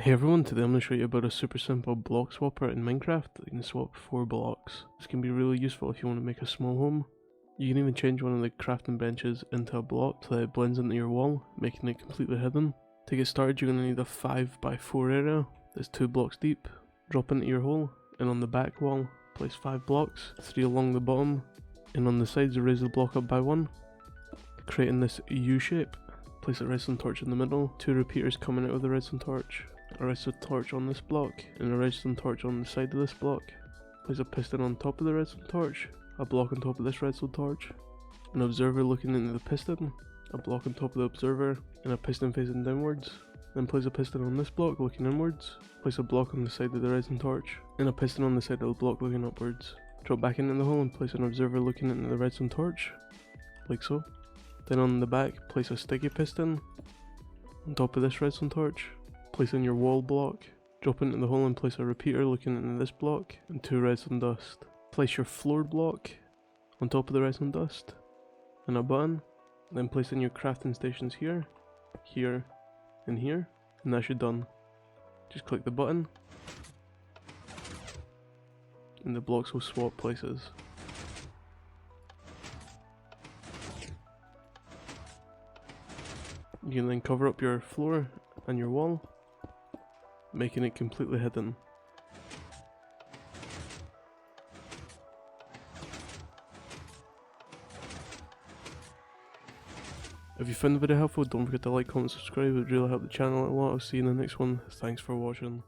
Hey everyone, today I'm going to show you about a super simple block swapper in Minecraft that you can swap 4 blocks. This can be really useful if you want to make a small home. You can even change one of the crafting benches into a block so that it blends into your wall, making it completely hidden. To get started, you're going to need a 5x4 area that's 2 blocks deep. Drop into your hole, and on the back wall, place 5 blocks, 3 along the bottom, and on the sides raise the block up by 1, creating this U shape. Place a redstone torch in the middle, 2 repeaters coming out of the redstone torch, a redstone torch on this block, and a redstone torch on the side of this block. Place a piston on top of the redstone torch, a block on top of this redstone torch, an observer looking into the piston, a block on top of the observer, and a piston facing downwards. Then place a piston on this block looking inwards, place a block on the side of the redstone torch, and a piston on the side of the block looking upwards. Drop back into the hole and place an observer looking into the redstone torch, like so. Then on the back, place a sticky piston on top of this redstone torch. Place in your wall block, drop into the hole and place a repeater looking into this block, and 2 redstone dust. Place your floor block on top of the redstone dust, and a button. Then place in your crafting stations here, here, and here, and that's you done. Just click the button, and the blocks will swap places. You can then cover up your floor and your wall, making it completely hidden. If you found the video helpful, don't forget to like, comment, subscribe. It would really help the channel a lot. I'll see you in the next one. Thanks for watching.